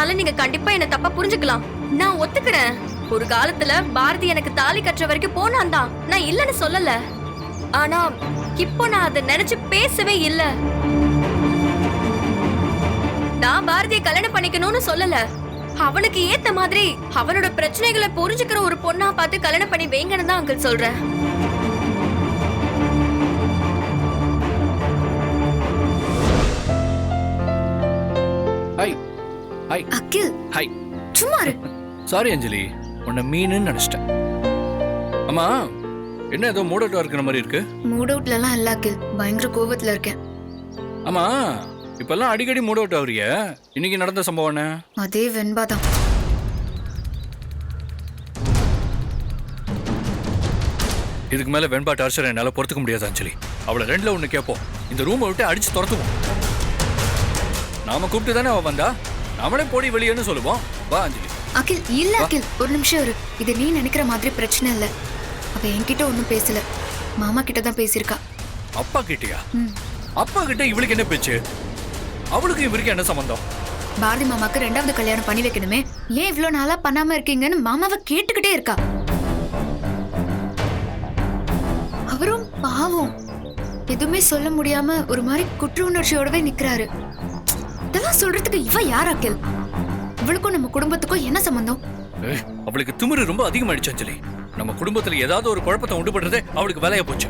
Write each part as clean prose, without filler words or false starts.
சொன்னதுனால நீங்க கண்டிப்பா என்ன தப்பா புரிஞ்சுக்கலாம். நான் ஒத்துக்கிறேன். ஒரு காலத்துல பாரதி எனக்கு தாலி கட்டுற வரைக்கும் போனான் தான், நான் இல்லன்னு சொல்லல. ஆனா இப்போ நான் அதை நினைச்சு பேசவே இல்ல. நான் பாரதியை கல்யாணம் பண்ணிக்கணும்னு சொல்லல. அவனுக்கு ஏத்த மாதிரி அவனோட பிரச்சனைகளை புரிஞ்சுக்கிற ஒரு பொண்ணா பார்த்து கல்யாணம் பண்ணி வைங்கன்னு தான் அங்கிள் சொல்றேன். ஹாய் ஹாய் அகில், ஹாய். சும்மா இரு. சாரி அஞ்சலி, உன்னை மீனுன்னு நினைச்சிட்டேன். அம்மா, என்ன ஏதோ மூட் அவுட்டா இருக்கிற மாதிரி இருக்கு? மூட் அவுட்லலாம் இல்ல அகில், பயங்கர கோவத்துல இருக்கேன். ஆமா, இப்பெல்லாம் அடிக்கடி மூட் அவுட் ஆகுறிய. இன்னைக்கு நடந்த சம்பவம் என்ன? அதே வெண்பா தான். இதுக்கு மேல வெண்பா டார்ச்சர் என்னால பொறுத்துக்க முடியாது அஞ்சலி. அவளை ரெண்டுல ஒண்ணு கேட்போம், இந்த ரூமை விட்டு அடிச்சு துரத்துவோம். நாம கூப்பிட்டு தானே அவ வந்தா, நாமளே போடி வெளியேன்னு சொல்லுவோம். வா அஞ்சலி. அகில் இல்ல அகில், ஒரு நிமிஷம் இரு. இது நீ நினைக்கிற மாதிரி பிரச்சனை இல்ல. அவ என்கிட்ட ஒன்னும் பேசல, மாமா கிட்ட தான் பேசியிருக்கா. அப்பா கிட்டயா? அப்பா கிட்ட இவளுக்கு என்ன பேச்சு? அவளுக்கு இவருக்கு என்ன சம்பந்தம்? பாரதி மாமாக்கு 2வது கல்யாணம் பண்ணி வைக்கணுமே, ஏன் இவ்ளோ நாளா பண்ணாம இருக்கீங்கன்னு மாமாவை கேட்டுக்கிட்டே இருக்கா. அவரும் பாவம் எதுவுமே சொல்ல முடியாம ஒரு மாதிரி குற்ற உணர்ச்சியோடவே நிக்கிறாரு. இதெல்லாம் சொல்றதுக்கு இவ யார் அகில்? இவளுக்கும் நம்ம குடும்பத்துக்கும் என்ன சம்பந்தம்? அவளுக்கு திமிரு ரொம்ப அதிகமாயிடுச்சு அஞ்சலி. நம்ம குடும்பத்துல ஏதாவது ஒரு குழப்பத்தை உண்டு பண்றதே அவளுக்கு வேலையா போச்சு.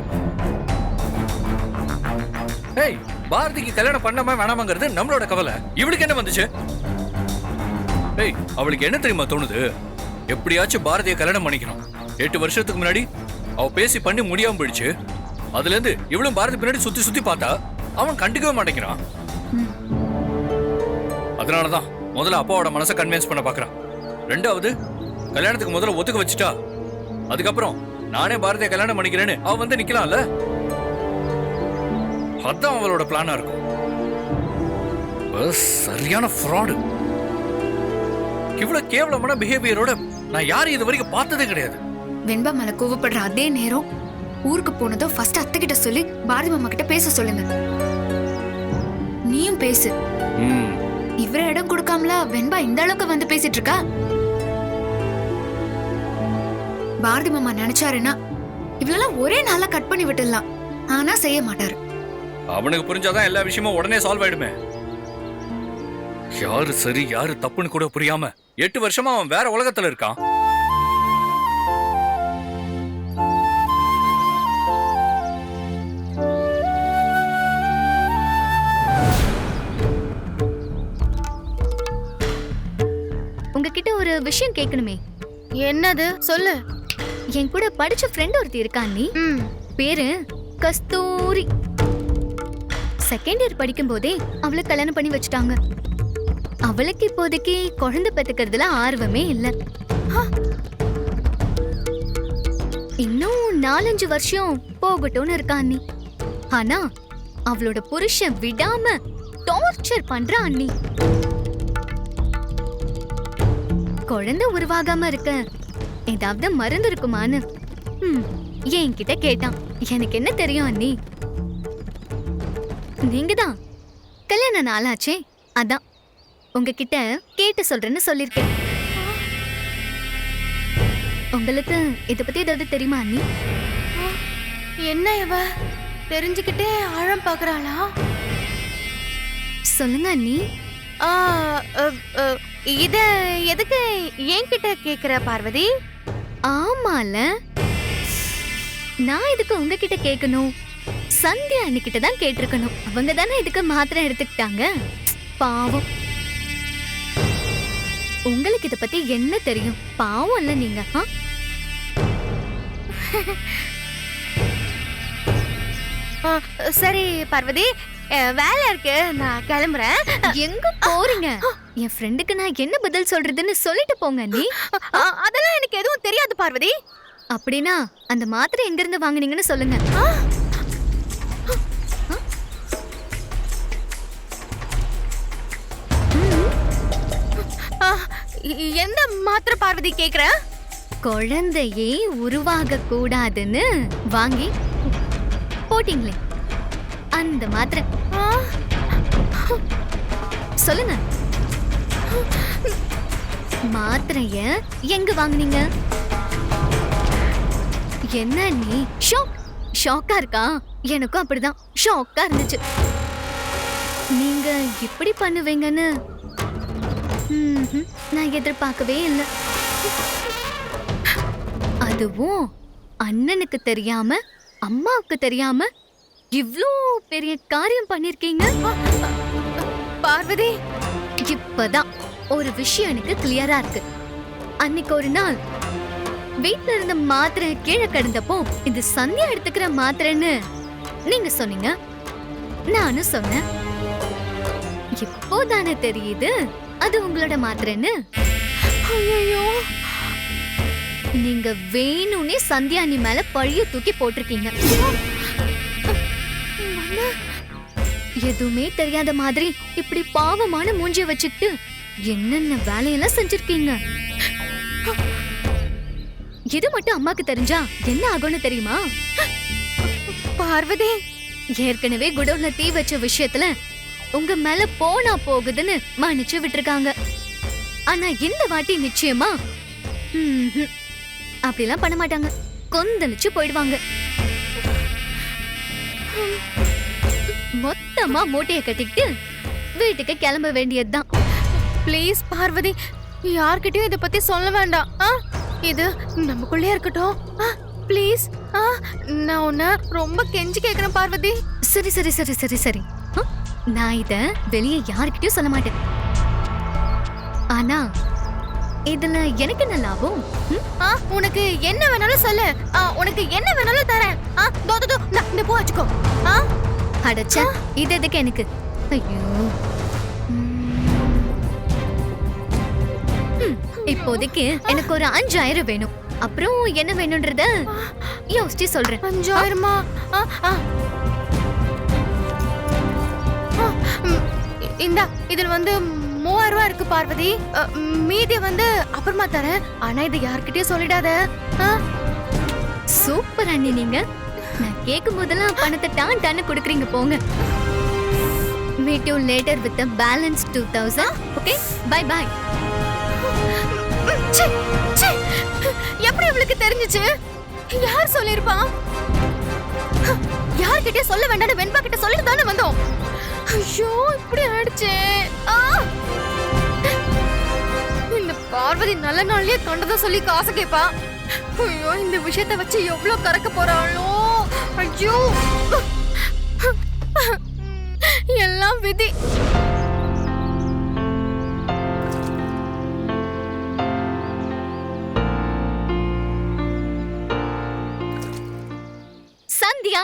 ஏய், பாரதிக்கு கல்யாணம் பண்ணாம வேணாமங்கிறது நம்மளோட கவலை. இவளுக்கு என்ன வந்துச்சு? ஏய், அவளுக்கு என்ன தெரியுமா தோணுது? எப்படியாச்சும் பாரதியை கல்யாணம் பண்ணிக்கணும். 8 வருஷத்துக்கு முன்னாடி அவ பேசி பண்ணி முடியாம போயிடுச்சு. அதுல இருந்து இவளும் பாரதி பின்னாடி சுத்தி சுத்தி பார்த்தா அவன் கண்டுக்கவே மாட்டேங்கிறான். அதனாலதான் முதல்ல அப்பாவோட மனசை கன்வின்ஸ் பண்ண பாக்குறான். 2வது கல்யாணத்துக்கு முதல்ல ஒத்துக்க வச்சுட்டா, அதுக்கப்புறம் நானே பாரதியை கல்யாணம் பண்ணிக்கிறேன்னு அவ வந்து நிக்கலாம்ல. அதான் அவளோட பிளானா இருக்கும். சரியான ஃப்ராடு. இவ்வளவு கேவலமான பிஹேவியரோட நான் யாரும் இது வரைக்கும் பார்த்ததே கிடையாது. வெண்பா மேல கோவப்படுற அதே நேரம் ஊருக்கு போனதும் ஃபர்ஸ்ட் அத்தை கிட்ட சொல்லி பாரதி மாமா கிட்ட பேச சொல்லுங்க. நீயும் பேசு. இவர இடம் கொடுக்காமல வெண்பா இந்த அளவுக்கு வந்து பேசிட்டு இருக்கா. பாரதி மாமா நினைச்சாருன்னா இவ்வளவு ஒரே நாளா கட் பண்ணி விட்டுடலாம். ஆனா செய்ய மாட்டாரு. அவனுக்கு புரிஞ்சாதான் எல்லா விஷயமும் உடனே சால்வ் ஆயிடுமே. யாரு சரி யாரு தப்புன்னு கூட புரியாம 8 வருஷமா அவன் வேற உலகத்துல இருக்கான். உங்ககிட்ட ஒரு விஷயம் கேட்கணுமே. என்னது? சொல்லு. என் கூட படிச்ச ஃப்ரெண்ட் ஒருத்தி இருக்கா நீ. பேரு கஸ்தூரி. 2nd இயர் படிக்கும் போதே அவளை கல்யாணம் பண்ணி வச்சுட்டாங்க. அவளுக்கு இப்போதைக்கு குழந்தை பெத்துக்கிறதுல ஆர்வமே இல்ல. இன்னும் 4-5 வருஷம் போகட்டும்னு இருக்கா அண்ணி. ஆனா அவளோட புருஷன் விடாம டார்ச்சர் பண்ற அண்ணி. குழந்தை உருவாகாம இருக்க ஏதாவது மருந்து இருக்குமான்னு என்கிட்ட கேட்டான். எனக்கு என்ன தெரியும் அண்ணி? நீங்க தான் கல்யாண நாளாச்சே, அதான் உங்ககிட்ட கேட்டு சொல்றேன்னு சொல்லிருக்கேன். உங்களுக்கு இத பத்தி ஏதாவது தெரியுமா அண்ணி? என்ன இவ தெரிஞ்சுக்கிட்டே ஆழம் பாக்குறாளா? சொல்லுங்க அண்ணி. இத எதுக்கு என்கிட்ட கேக்குற பார்வதி? ஆமால, நான் இதுக்கு உங்ககிட்ட கேட்கணும். சந்தியா அன்னிக்கிட்ட தான் கேட்டிருக்கணும். அவங்க தானே இதுக்கு மாத்திரை எடுத்துக்கிட்டாங்க. பாவம். உங்களுக்கு இத பத்தி என்ன தெரியும்? பாவம் இல்ல நீங்க. சரி பார்வதி, வேலை இருக்கு, நான் கிளம்புறேன். எங்க போறீங்க? என் ஃப்ரெண்டுக்கு நான் என்ன பதில் சொல்றதுன்னு சொல்லிட்டு போங்க நீ. அதெல்லாம் எனக்கு எதுவும் தெரியாது பார்வதி. அப்படின்னா அந்த மாத்திரை எங்க இருந்து வாங்குனீங்கன்னு சொல்லுங்க. எந்த மாத்திரை பார்வதி கேக்குற? குழந்தையே உருவாக கூடாதுன்னு வாங்கி போட்டீங்களே அந்த மாத்திரை. சொல்லுங்க. மாத்திரைய எங்க வாங்குனீங்க? என்ன நீ ஷாக்கா இருக்கா? எனக்கும் அப்படிதான் ஷாக்கா இருந்துச்சு. நீங்க இப்படி பண்ணுவீங்கன்னு நான் எதிர்பார்க்கவே இல்லை. அதுவும் அண்ணனுக்கு தெரியாம அம்மாவுக்கு தெரியாம இவ்ளோ பெரிய காரியம் பண்ணிருக்கீங்க. பார்வதி, இப்பதான் ஒரு விஷயம் எனக்கு கிளியரா இருக்கு. அன்னைக்கு ஒரு நாள் வீட்ல இருந்த மாத்திரை கீழே கிடந்தப்போ இது சந்தியா எடுத்துக்கிற மாத்திரைன்னு நீங்க சொன்னீங்க, நானும் சொன்னேன். இப்போதானே தெரியுது அது உங்களோட மாத்திரைன்னு. ஐயோ, நீங்க வேணும்னே சந்தியா நீ மேல பழிய தூக்கி போட்டிருக்கீங்க. எதுவுமே தெரியாத மாதிரி இப்படி பாவமான மூஞ்சிய வச்சுக்கிட்டு என்னென்ன வேலையெல்லாம் செஞ்சிருக்கீங்க. இது மட்டும் அம்மாக்கு தெரிஞ்சா என்ன ஆகும்னு தெரியுமா? பார்வதி, ஏற்கனவே குடோன்ல தீ வச்ச விஷயத்துல உங்க மேல போனா போகுதுன்னு மன்னிச்சு விட்டுருக்காங்க. ஆனா இந்த வாட்டி நிச்சயமா அப்படிலாம் பண்ண மாட்டாங்க. கொந்தளிச்சு போயிடுவாங்க. மொத்தமா மூட்டைய கட்டிக்கிட்டு வீட்டுக்கு கிளம்ப வேண்டியதுதான். ப்ளீஸ் பார்வதி, யார்கிட்டயும் இத பத்தி சொல்ல வேண்டாம். இது நமக்குள்ளே இருக்கட்டும். ப்ளீஸ், நான் உன்னை ரொம்ப கெஞ்சி கேக்குறேன் பார்வதி. சரி சரி சரி சரி சரி நான் இத வெளியே யார்கிட்டயும் சொல்ல மாட்டேன். ஆனா இதுல எனக்கு என்ன லாபம்? உனக்கு என்ன வேணாலும் சொல்லு. உனக்கு என்ன வேணாலும் தரேன். இந்த பூ வச்சுக்கோ. அடச்சா, இது எதுக்கு எனக்கு? ஐயோ, இப்போதைக்கு எனக்கு ஒரு 5000 வேணும். அப்புறம் என்ன வேணும்ன்றத யோசிச்சு சொல்றேன். 5000மா? இந்தா, இதுல வந்து 3000 ரூபாய் இருக்கு பார்வதி. மீதி வந்து அப்புறமா தரேன். ஆனா இது யார்கிட்டயும் சொல்லிடாத. சூப்பர் அண்ணி நீங்க. நான் கேட்கும் போதெல்லாம் பணத்தை டான் டான்னு கொடுக்குறீங்க போங்க. Meet you later with a balance 2000. Okay, bye bye. எப்படி உங்களுக்கு தெரிஞ்சுச்சு? யார் சொல்லிருப்பா? யார்கிட்ட சொல்ல வேண்டாம்னு வெண்பா கிட்ட சொல்லிட்டு தானே வந்தோம். ஐயோ, இப்படி ஆயிடுச்சே. இந்த பார்வதி நல்ல நாள்லயே கண்டதை சொல்லி காசு கேப்பா. ஐயோ, இந்த விஷயத்தை வச்சு எவ்வளவு கறக்க போறாளோ. ஐயோ, எல்லாம் விதி. சந்தியா,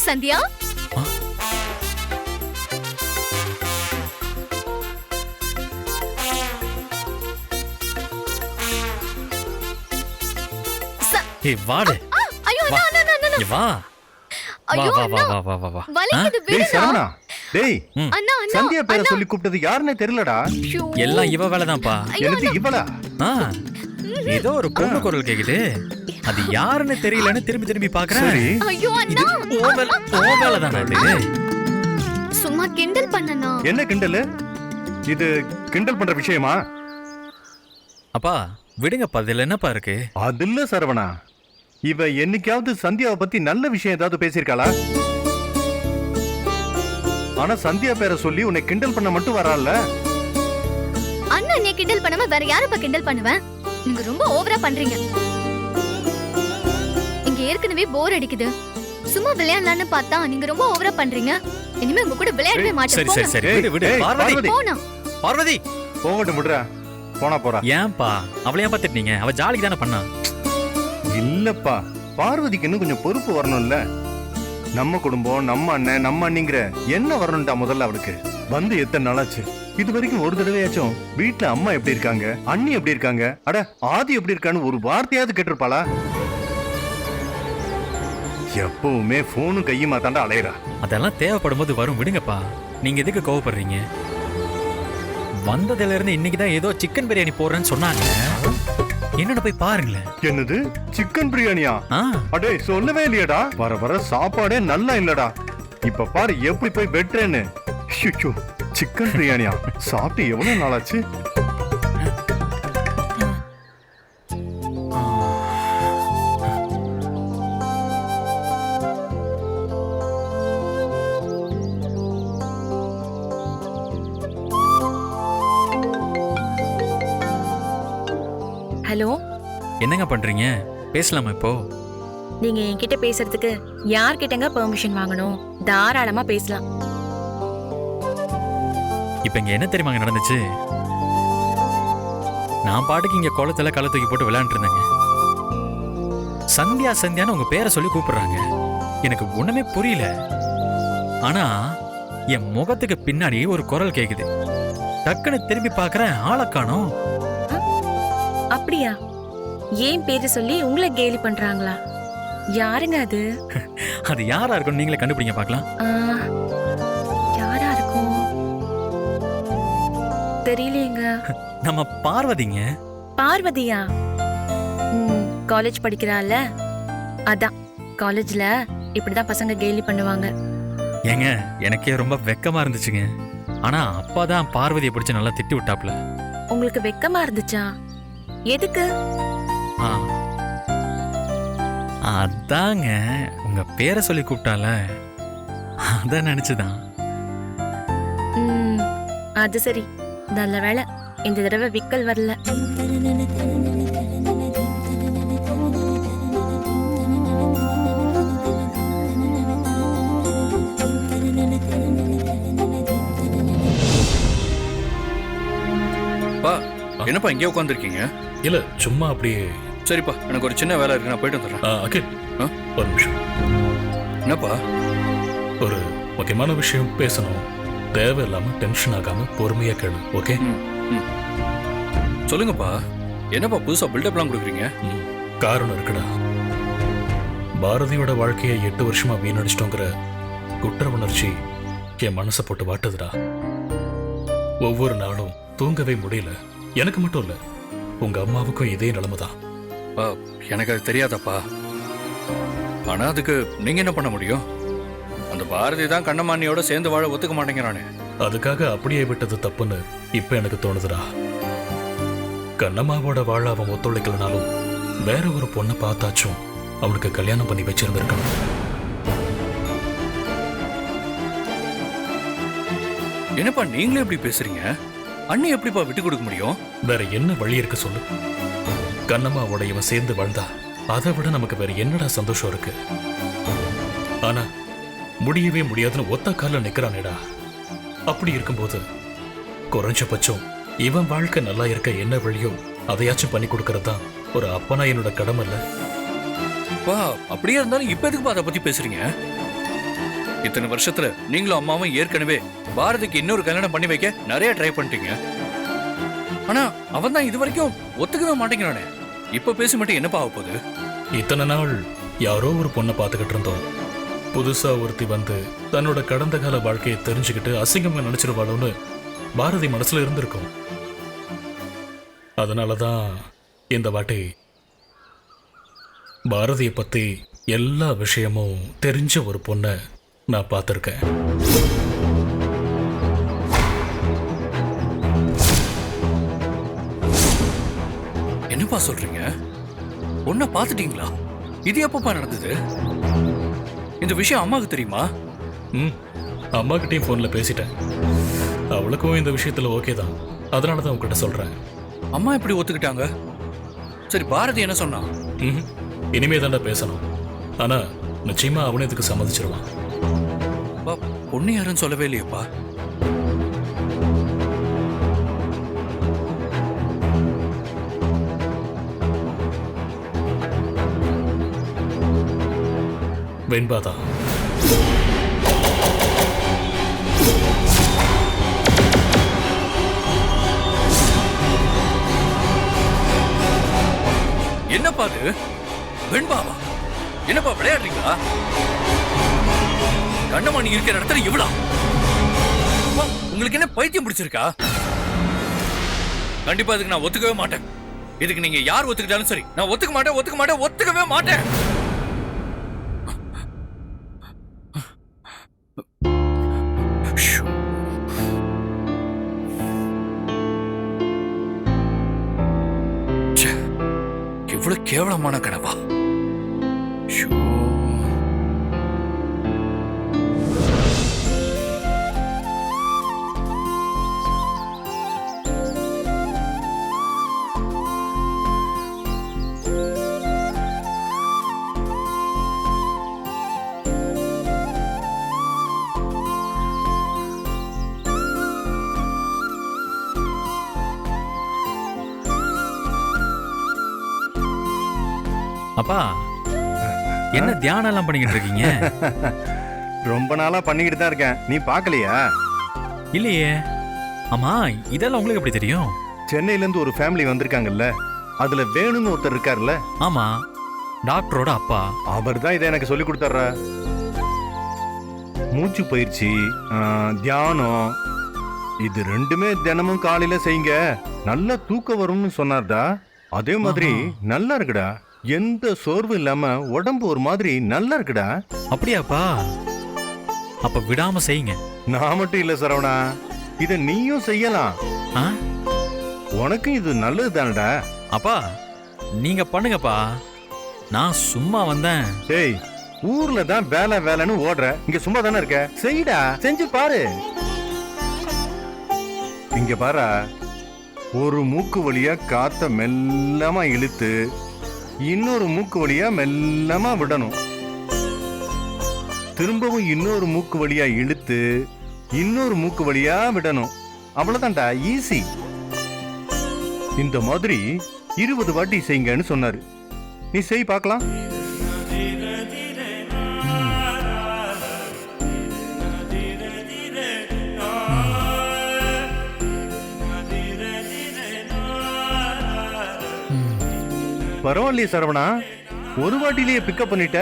சந்தியா, ஏய் வாடு. ஐயோ வா. அண்ணா அண்ணா அண்ணா. வா ஐயோ வா வா அண்ணா, வா வா வா வா. வலிக்குது டேய் விடுடா. சரவணா, டேய் அண்ணா அண்ணா, சந்தியா பேரை அண்ணா. சொல்லி கூப்பிட்டது யாருன்னே தெரியலடா. ஐயோ. எல்லாம் இவ வேலைதான்ப்பா. எனக்கு இவளா? ஆ, ஏதோ ஒரு பொண்ணு குரல் கேக்குது. அது யாருன்னு தெரியலன்னு திரும்பி திரும்பி பாக்குறேன். சரி, ஐயோ இது அண்ணா, ஓ வேலைதானா இது? சும்மா கிண்டல் பண்ணனா? என்ன கிண்டலு? இது கிண்டல் பண்ற விஷயமா? அப்பா விடுங்கப்பா, இதுல என்னப்பா இருக்கு? அது இல்ல சரவணா, இவ என்னைக்காவது சந்தியாவை பத்தி நல்ல விஷயம் ஏதாவது பேசியிருக்காளா? ஆனா சந்தியா பேரை சொல்லி உன்னை கிண்டல் பண்ண மட்டும் வரால. அண்ணா நீ கிண்டல் பண்ணாம வேற யாரப்பா கிண்டல் பண்ணுவேன்? நீங்க ரொம்ப ஓவரா பண்றீங்க. இங்க ஏற்கனவே போர் அடிக்குது. சும்மா விளையாடலாம்னு பார்த்தா நீங்க ரொம்ப ஓவரா பண்றீங்க. இனிமே உங்க கூட விளையாடவே சரி மாட்டேன். சரி சரி, விடு விடு. ஏய், பார்வதி பார்வதி. போனா பார்வதி, போங்கட்டு முடுறா, போனா போறா. ஏன்பா அவளை ஏன் பாத்துட்டீங்க? அவ ஜாலிக்கு தானே பண்ணா. இல்லப்பா, பார்வதிக்கு இன்னும் கொஞ்சம் பொறுப்பு வரணும்ல. நம்ம குடும்பம், நம்ம அண்ணன், நம்ம அண்ணிங்கிற என்ன வரணும்டா முதல்ல அவளுக்கு. வந்து எத்தனை நாளாச்சு? இது வரைக்கும் ஒரு தடவையாச்சும் வீட்டுல அம்மா எப்படி இருக்காங்க, அண்ணி எப்படி இருக்காங்க, அட ஆதி எப்படி இருக்கான்னு ஒரு வார்த்தையாவது கேட்டிருப்பாளா? எப்பவுமே போனும் கையுமா தாண்டா அலையறா. அதெல்லாம் தேவைப்படும் போது வரும், விடுங்கப்பா. நீங்க எதுக்கு கோவப்படுறீங்க? வந்ததுல இருந்து இன்னைக்கு தான் ஏதோ சிக்கன் பிரியாணி போடுறேன்னு சொன்னாங்க. என்னோட போய் பாருங்களேன். என்னது சிக்கன் பிரியாணியா? ஆ, அடே சொல்லவே இல்லையடா. வர வர சாப்பாடே நல்லா இல்லடா. இப்ப பாரு எப்படி போய் வெட்டுறேன்னு. ஐயோ, சிக்கன் பிரியாணியா? சாப்பிட்டு எவ்வளவு நாளாச்சு? ஹலோ, என்னங்க பண்றீங்க? பேசலாமா இப்போ? நீங்க என்கிட்ட பேசுறதுக்கு யார்கிட்டங்க பெர்மிஷன் வாங்கணும்? தாராளமா பேசலாம். இப்ப இங்க என்ன தெரியுமாங்க நடந்துச்சு? நான் பாட்டுக்கு இங்க குளத்துல களை தூக்கி போட்டு விளையாண்டு இருந்தேங்க. சந்தியா சந்தியான்னு உங்க பேரை சொல்லி கூப்பிடுறாங்க. எனக்கு ஒண்ணுமே புரியல. ஆனா என் முகத்துக்கு பின்னாடி ஒரு குரல் கேக்குது. டக்குன்னு திரும்பி பார்க்கறேன், ஆளை காணோம். அப்படியா? ஏன் பேரு சொல்லி உங்களை கேலி பண்றாங்களா? யாருங்க அது? அது யாரா இருக்கும் நீங்களே கண்டுபிடிங்க பார்க்கலாம். யாரா இருக்கும்? தெரியலையேங்க. நம்ம பார்வதிங்க. பார்வதியா? காலேஜ் படிக்கிறாள்ல, அதான். காலேஜ்ல இப்படிதான் பசங்க கேலி பண்ணுவாங்க. ஏங்க எனக்கே ரொம்ப வெக்கமா இருந்துச்சுங்க. ஆனா அப்பாதான் பார்வதியை பிடிச்சு நல்லா திட்டி விட்டாப்ல. உங்களுக்கு வெக்கமா இருந்துச்சா? எதுக்கு? ஆ, அதாங்க உங்க பேரை சொல்லி கூப்பிட்டால, அத நினைச்சுதான். அது சரி, நல்ல வேளை இந்த தடவை விக்கல் வரல. பா, என்னப்பா இங்கே உட்காந்துருக்கீங்க? இல்ல சும்மா அப்படியே. சரிப்பா, எனக்கு ஒரு சின்ன வேலை இருக்கு, நான் போயிட்டு வந்துடுறேன். அகில், ஒரு நிமிஷம். என்னப்பா? ஒரு முக்கியமான விஷயம் பேசணும். தேவையில்லாம டென்ஷன் ஆகாம பொறுமையா கேளு, ஓகே? சொல்லுங்கப்பா, என்னப்பா புதுசா பில்டப்லாம் கொடுக்குறீங்க? காரணம் இருக்குடா. பாரதியோட வாழ்க்கையை 8 வருஷமா வீணடிச்சிட்டோங்கிற குற்ற உணர்ச்சி என் மனசை போட்டு வாட்டுதுடா. ஒவ்வொரு நாளும் தூங்கவே முடியல. எனக்கு மட்டும் இல்ல, உங்க அம்மாவுக்கும் இதே நிலைமைதான். எனக்கு அது தெரியாதப்பா. ஆனா அதுக்கு நீங்க என்ன பண்ண முடியும்? அந்த பாரதி தான் கண்ணமானியோட சேர்ந்து வாழ ஒத்துக்க மாட்டேங்கிறானே. அதுக்காக அப்படியே விட்டது தப்புன்னு இப்ப எனக்கு தோணுதுடா. கண்ணம்மாவோட வாழ அவன் ஒத்துழைக்கலனாலும் வேற ஒரு பொண்ணை பார்த்தாச்சும் அவனுக்கு கல்யாணம் பண்ணி வச்சிருந்திருக்கணும். என்னப்பா நீங்களே எப்படி பேசுறீங்க? அண்ணி எப்படிப்பா விட்டு கொடுக்க முடியும்? வேற என்ன வழி இருக்கு சொல்லு? கண்ணம்மாவோட இவன் சேர்ந்து வாழ்ந்தா அதை விட நமக்கு வேற என்னடா சந்தோஷம் இருக்கு? ஆனா முடியவே முடியாதுன்னு ஒத்த கால நிக்கிறானேடா. அப்படி இருக்கும்போது குறைஞ்சபட்சம் இவன் வாழ்க்கை நல்லா இருக்க என்ன வழியோ அதையாச்சும் பண்ணி கொடுக்கறது தான் ஒரு அப்பனா என்னோட கடமை இல்ல? அப்படியே இருந்தாலும் இப்ப எதுக்குப்பா அதை பத்தி பேசுறீங்க? இத்தனை வருஷத்துல நீங்களும் அம்மாவும் ஏற்கனவே பாரதிக்கு இன்னொரு கல்யாணம் பண்ணி வைக்க நிறைய ட்ரை பண்ணிட்டீங்க. ஆனா அவன் தான் இது வரைக்கும் ஒத்துக்கவே மாட்டேங்கிறானே. இப்ப பேசி மட்டும் என்னப்பா ஆக போகுது? இத்தனை நாள் யாரோ ஒரு பொண்ணை பார்த்துக்கிட்டு இருந்தோம். புதுசா ஒருத்தி வந்து தன்னோட கடந்த கால வாழ்க்கையை தெரிஞ்சுக்கிட்டு அசிங்கமா நினைச்சிருவாளோன்னு பாரதி மனசுல இருந்திருக்கும். அதனாலதான் இந்த வாட்டி பாரதியை பத்தி எல்லா விஷயமும் தெரிஞ்ச ஒரு பொண்ணை நான் பார்த்திருக்கேன். என்னப்பா சொல்றீங்க? ஒன்ன பாத்துட்டீங்களா? இது எப்பப்பா நடந்தது? இந்த விஷயம் அம்மாவுக்கு தெரியுமா? அம்மா கிட்டயும் போன்ல பேசிட்டேன். அவளுக்கும் இந்த விஷயத்துல ஓகே தான். அதனாலதான் உங்ககிட்ட சொல்றேன். அம்மா எப்படி ஒத்துக்கிட்டாங்க? சரி, பாரதி என்ன சொன்னா? இனிமே தாண்டா பேசணும். ஆனா நிச்சயமா அவனே இதுக்கு சம்மதிச்சிருவான். பொண்ணு யாருன்னு சொல்லவே இல்லையப்பா. வெண்பாதா. என்னப்பா அது? வெண்பாவா? என்னப்பா விளையாடுறீங்களா? கண்ணமாணி இருக்கிற இடத்துல இவ்வளா? உங்களுக்கு என்ன பைத்தியம் பிடிச்சிருக்கா? கண்டிப்பா இதுக்கு நான் ஒத்துக்கவே மாட்டேன். இதுக்கு நீங்க யார் ஒத்துக்கிட்டாலும் சரி, நான் ஒத்துக்க மாட்டேன், ஒத்துக்கவே மாட்டேன். இவ்வளவு கேவலமான கனவா? அப்பா என்ன தியானம் எல்லாம் பண்ணிக்கிட்டு இருக்கீங்க? ரொம்ப நாளா பண்ணிக்கிட்டு தான் இருக்கேன். நீ பார்க்கலையா? இல்லையே. ஆமா, இதெல்லாம் உங்களுக்கு எப்படி தெரியும்? சென்னையில இருந்து ஒரு ஃபேமிலி வந்திருக்காங்கல்ல, அதுல வேணும்னு ஒருத்தர் இருக்காருல்ல. ஆமா, டாக்டரோட அப்பா. அவர் தான் இதை எனக்கு சொல்லி கொடுத்தாரா. மூச்சு பயிற்சி, தியானம், இது ரெண்டுமே தினமும் காலையில செய்யுங்க, நல்ல தூக்கம் வரும்னு சொன்னார்டா. அதே மாதிரி நல்லா இருக்குடா, எந்த சோர்வு இல்லாம உடம்பு ஒரு மாதிரி நல்லா இருக்குடா. அப்படியாப்பா? அப்ப விடாம செய்யுங்க. நான் மட்டும் இல்ல சரவணா, இத நீயும் செய்யலாம். ஆ? உனக்கும் இது நல்லது தானடா. அப்பா நீங்க பண்ணுங்கப்பா, நான் சும்மா வந்தேன். டேய், ஊர்ல தான் வேலை வேலைன்னு ஓடுற, இங்க சும்மா தானே இருக்க, செய்டா, செஞ்சு பாரு. இங்க பாரு, ஒரு மூக்கு வழியா காத்த மெல்லமா இழுத்து இன்னொரு மூக்கு வழியா மெல்லமா விடணும். திரும்பவும் இன்னொரு மூக்கு வழியா இழுத்து இன்னொரு மூக்கு வழியா விடணும். அவ்வளவுதான்டா, ஈஸி. இந்த மாதிரி 20 வாட்டி செய்யுங்கன்னு சொன்னாரு. நீ செய் பார்க்கலாம். பரவாயில்லையே சரவணா, ஒரு வாட்டிலேயே பிக்கப் பண்ணிட்ட.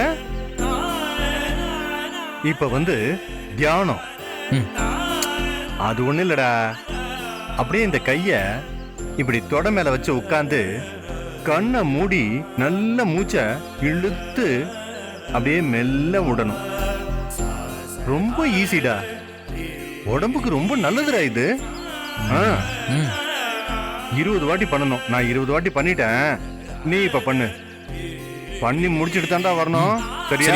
இப்ப தியானம். அது ஒண்ணு இல்லடா, அப்படியே இந்த கைய இப்படி தொட மேல வச்சு உட்கார்ந்து கண்ணை மூடி நல்ல மூச்சை இழுத்து அப்படியே மெல்ல விடணும். ரொம்ப ஈஸிடா, உடம்புக்கு ரொம்ப நல்லதுடா இது. 20 வாட்டி பண்ணணும். நான் 20 வாட்டி பண்ணிட்டேன், நீ இப்ப பண்ணு. பண்ணி முடிச்சிட்டு தாண்டா வரணும், சரியா?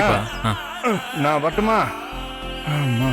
நான் வரட்டுமா? ஆமா.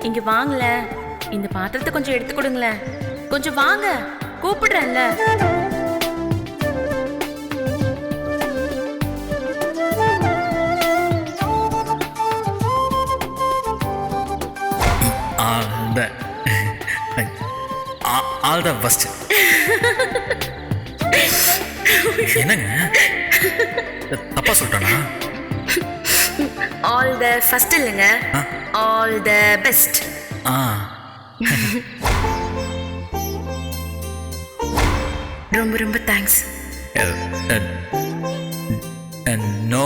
இங்க வாங்கல, இந்த பாத்திரத்தை கொஞ்சம் எடுத்து கொடுங்களேன். கொஞ்சம் வாங்க, கூப்பிடுறேன்ல. All the best. என்னங்க தப்பா சொல்லிட்டானா? ஆல் த ஃபர்ஸ்ட் இல்லைங்க, ஆல் த பெஸ்ட். ரொம்ப ரொம்ப தேங்க்ஸ். நோ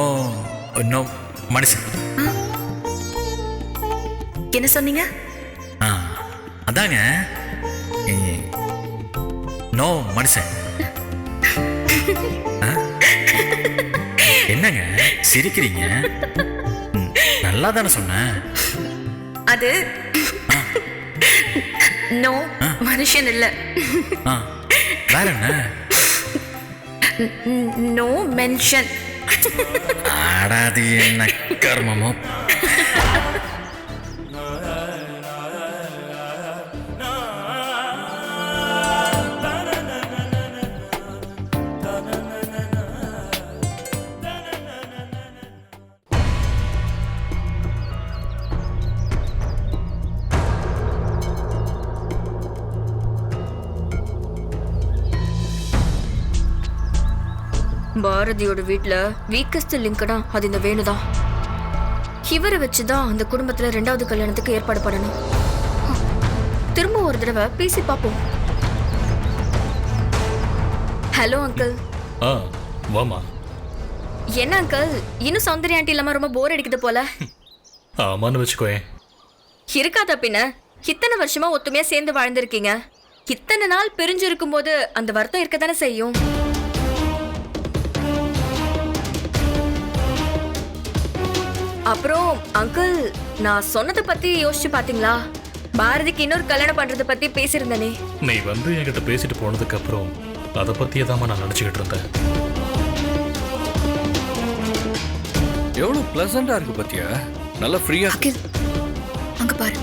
நோ மனுஷன். என்ன சொன்னீங்க? அதாங்க, நோ மனுஷன். என்னங்க சிரிக்கிறீங்க? நல்லா தானே சொன்னேன். அது நோ மனுஷன் இல்ல. வேற என்ன? No mention. ஆடாது என்ன கர்மமோ. பாரதியோட வீட்ல வீக்கஸ்ட் லிங்க்னா அது இந்த வேணுதான். இவரை வச்சுதான் அந்த குடும்பத்துல 2வது கல்யாணத்துக்கு ஏற்பாடு பண்ணணும். திரும்ப ஒரு தடவை பேசி பார்ப்போம். Hello uncle. வாமா. என்ன அங்கிள், இன்னும் சௌந்தர்யா ஆண்டி இல்லாம ரொம்ப போர் அடிக்குது போல. ஆமான்னு வச்சுக்கோயே. இருக்காதா பின்ன? இத்தனை வருஷமா ஒத்துமையா சேர்ந்து வாழ்ந்திருக்கீங்க. இத்தனை நாள் பிரிஞ்சு இருக்கும்போது அந்த வருத்தம் இருக்கத்தானே செய்யும். அப்புறம் அங்கிள், நான் சொன்னதை பத்தி யோசிச்சு பாத்தீங்களா? பாரதிக்கு இன்னொரு கல்யாணம் பண்றதை பத்தி பேசியிருந்தனே. நீ வந்து என்கிட்ட பேசிட்டு போனதுக்கு அப்புறம் அதை பத்தியே தான் நான் நினைச்சுக்கிட்டு இருந்தேன். எவ்வளவு பிளசண்டா இருக்கு பத்தியா, நல்லா ஃப்ரீயா. அகில், அங்க பாரு.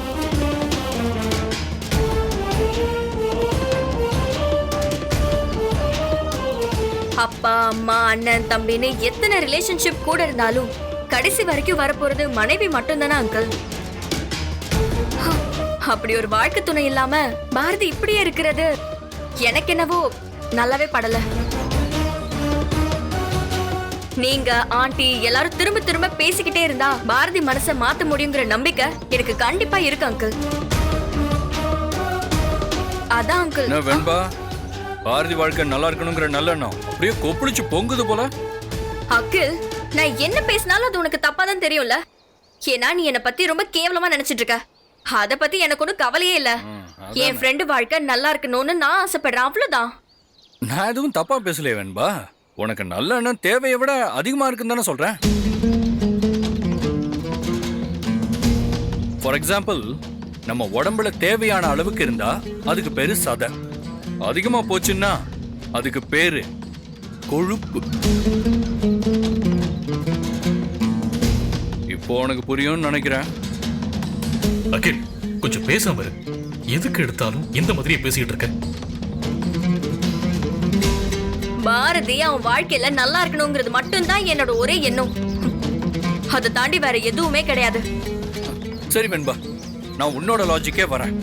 அப்பா அம்மா அண்ணன் தம்பின்னு எத்தனை ரிலேஷன்ஷிப் கூட இருந்தாலும் கடைசி வரைக்கும் வரப்போறது மனைவி மட்டும் தானே அங்கிள். அப்படி ஒரு வாழ்க்கை துணை இல்லாம பாரதி இப்படியே இருக்கிறது எனக்கு என்னவோ நல்லாவே படல. நீங்க ஆண்டி எல்லாரும் திரும்ப திரும்ப பேசிக்கிட்டே இருந்தா பாரதி மனசை மாத்த முடியுங்கிற நம்பிக்கை எனக்கு கண்டிப்பா இருக்கு அங்கிள். அதான் அங்கிள். என்ன வெண்பா, பாரதி வாழ்க்கை நல்லா இருக்கணுங்கிற நல்ல எண்ணம் அப்படியே கொப்பளிச்சு பொங்குது போல. அகில், நான் என்ன பேசினாலும் அது உனக்கு தப்பா தான் தெரியும்ல. ஏன்னா நீ என்னை பத்தி ரொம்ப கேவலமா நினைச்சிட்டு இருக்க. அத பத்தி எனக்கு ஒன்றும் கவலையே இல்ல. என் ஃப்ரெண்டு வாழ்க்கை நல்லா இருக்கணும்னு நான் ஆசைப்படுறேன், அவ்வளவுதான். நான் எதுவும் தப்பா பேசலையே வெண்பா. உனக்கு நல்ல எண்ணம் தேவையை விட அதிகமா இருக்குன்னு தானே சொல்றேன். ஃபார் எக்ஸாம்பிள், நம்ம உடம்புல தேவையான அளவுக்கு இருந்தா அதுக்கு பேரு சதை. அதிகமா போச்சுன்னா அதுக்கு பேரு கொழுப்பு. இப்போ உனக்கு புரியும்னு நினைக்கிறேன். அகில், கொஞ்சம் பேசாம பாரு. எதுக்கு எடுத்தாலும் இந்த மாதிரியே பேசிட்டு இருக்க. பாரதி அவன் வாழ்க்கையில நல்லா இருக்கணுங்கிறது மட்டும்தான் என்னோட ஒரே எண்ணம். அதை தாண்டி வேற எதுவுமே கிடையாது. சரி வெண்பா, நான் உன்னோட லாஜிக்கே வரேன்.